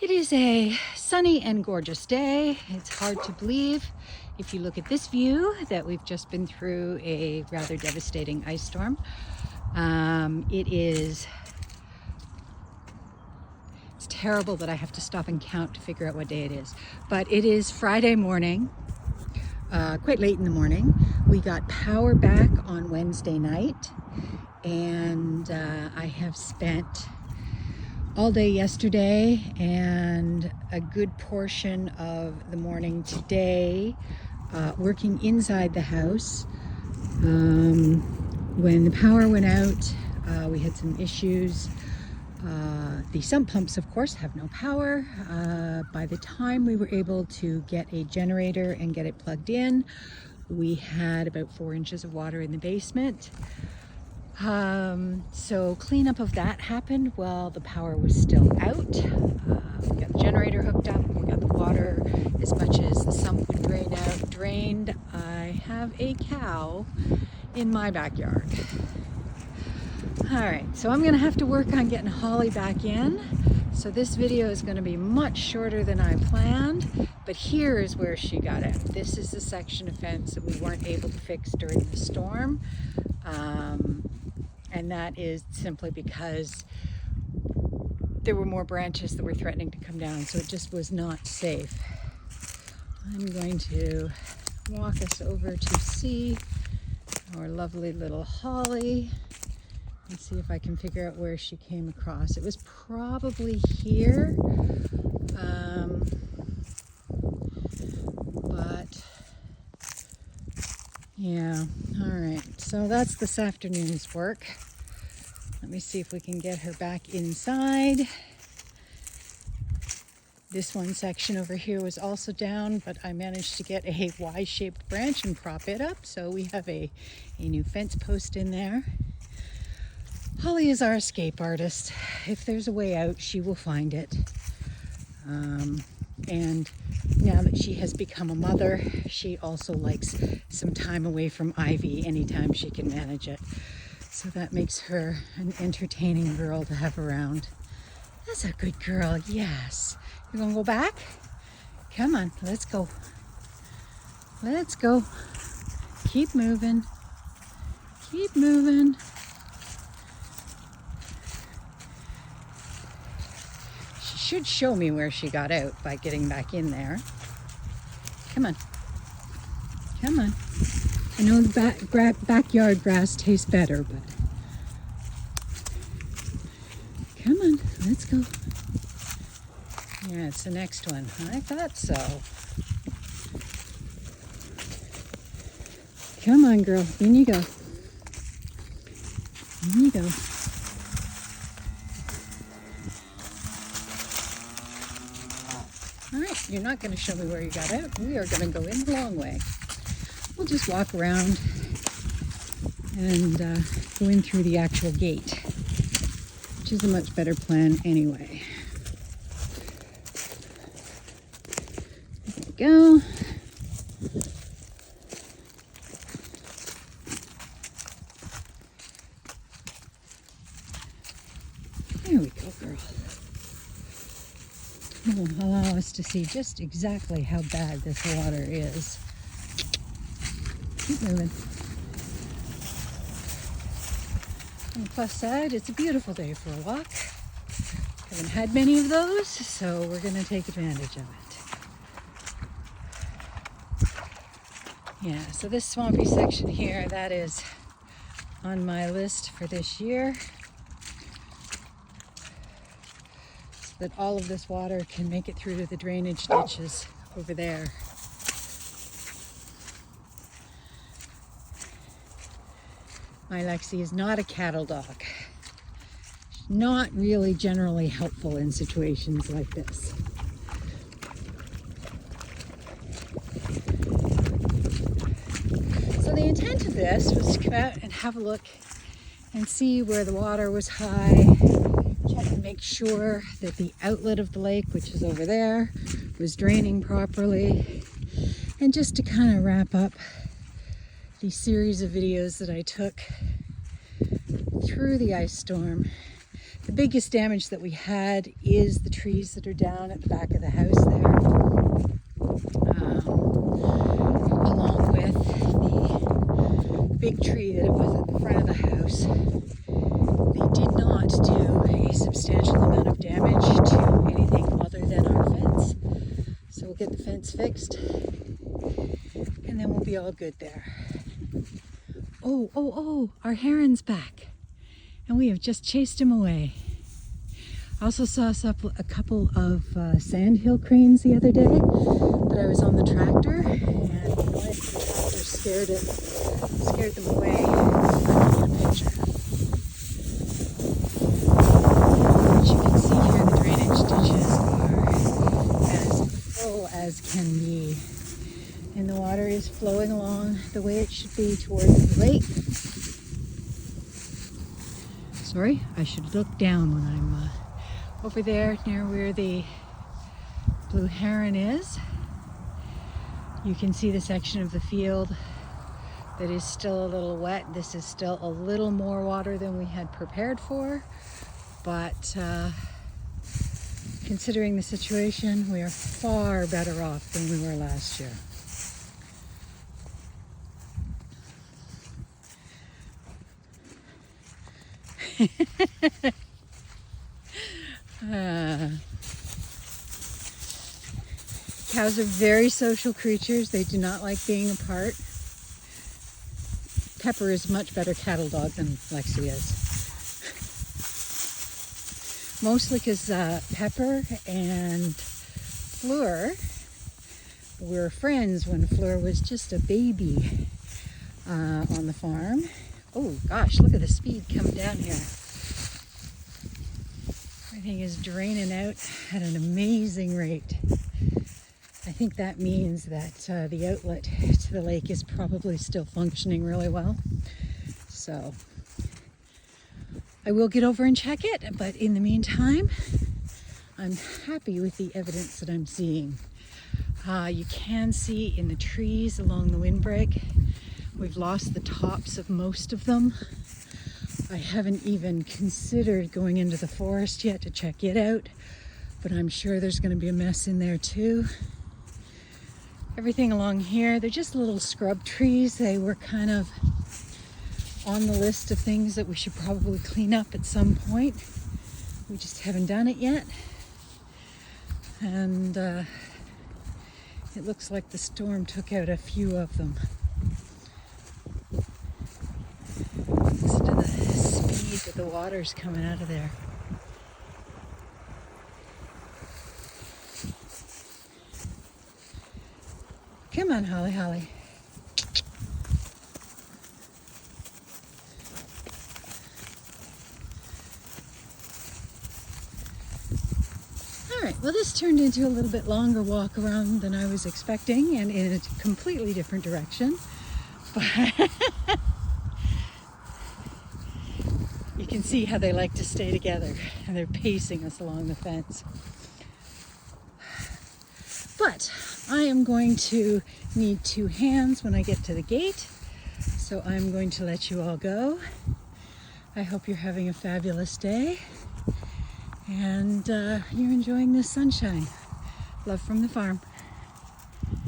It is a sunny and gorgeous day. It's hard to believe if you look at this view that we've just been through a rather devastating ice storm. It's terrible that I have to stop and count to figure out what day it is. But it is Friday morning, quite late in the morning. We got power back on Wednesday night, and I have spent all day yesterday and a good portion of the morning today working inside the house. When the power went out, we had some issues. The sump pumps, of course, have no power. By the time we were able to get a generator and get it plugged in, we had about 4 inches of water in the basement. So cleanup of that happened while the power was still out. We got the generator hooked up, we got the water as much as the sump would drain out, drained. I have a cow in my backyard. All right, so I'm gonna have to work on getting Holly back in. So this video is gonna be much shorter than I planned, but here is where she got out. This is the section of fence that we weren't able to fix during the storm. And that is simply because there were more branches that were threatening to come down, so it just was not safe. I'm going to walk us over to see our lovely little Holly and see if I can figure out where she came across. It was probably here, but yeah, all right. So that's this afternoon's work. Let me see if we can get her back inside. This one section over here was also down, but I managed to get a Y-shaped branch and prop it up. So we have a new fence post in there. Holly is our escape artist. If there's a way out, she will find it. And now that she has become a mother, she also likes some time away from Ivy anytime she can manage it. So that makes her an entertaining girl to have around. That's a good girl, yes. You gonna go back? Come on, let's go. Let's go. Keep moving. Keep moving. She should show me where she got out by getting back in there. Come on. Come on. I know the backyard grass tastes better, but come on, let's go. Yeah, it's the next one. I thought so. Come on, girl. In you go. In you go. All right, you're not going to show me where you got out. We are going to go in the long way. We'll just walk around and go in through the actual gate, which is a much better plan anyway. There we go. There we go, girl. It will allow us to see just exactly how bad this water is. Keep moving. On the plus side, it's a beautiful day for a walk. Haven't had many of those, so we're going to take advantage of it. Yeah, so this swampy section here, that is on my list for this year, so that all of this water can make it through to the drainage ditches over there. My Lexi is not a cattle dog. She's not really generally helpful in situations like this. So the intent of this was to come out and have a look and see where the water was high, check and make sure that the outlet of the lake, which is over there, was draining properly, and just to kind of wrap up the series of videos that I took through the ice storm The biggest damage that we had is the trees that are down at the back of the house there, along with the big tree that was at the front of the house. They did not do a substantial amount of damage to anything other than our fence. So we'll get the fence fixed and then we'll be all good there. Oh, our heron's back and we have just chased him away. I also saw a couple of sandhill cranes the other day, but I was on the tractor and the noise of the tractor scared them away. In a picture. As you can see here, the drainage ditches are as full as can be. And the water is flowing along the way it should be towards the lake. Sorry, I should look down when I'm over there near where the blue heron is. You can see the section of the field that is still a little wet. This is still a little more water than we had prepared for, but considering the situation, we are far better off than we were last year. Cows are very social creatures. They do not like being apart. Pepper is a much better cattle dog than Lexi is. Mostly because Pepper and Fleur were friends when Fleur was just a baby on the farm. Oh gosh, look at the speed coming down here. Everything is draining out at an amazing rate. I think that means that the outlet to the lake is probably still functioning really well. So I will get over and check it, but in the meantime, I'm happy with the evidence that I'm seeing. You can see in the trees along the windbreak, we've lost the tops of most of them. I haven't even considered going into the forest yet to check it out, but I'm sure there's going to be a mess in there too. Everything along here, they're just little scrub trees. They were kind of on the list of things that we should probably clean up at some point. We just haven't done it yet. And it looks like the storm took out a few of them. Listen to the speed that the water's coming out of there. Come on, Holly, Holly. All right, well, this turned into a little bit longer walk around than I was expecting and in a completely different direction. But you can see how they like to stay together and they're pacing us along the fence. But I am going to need two hands when I get to the gate, so I'm going to let you all go. I hope you're having a fabulous day and you're enjoying this sunshine. Love from the farm.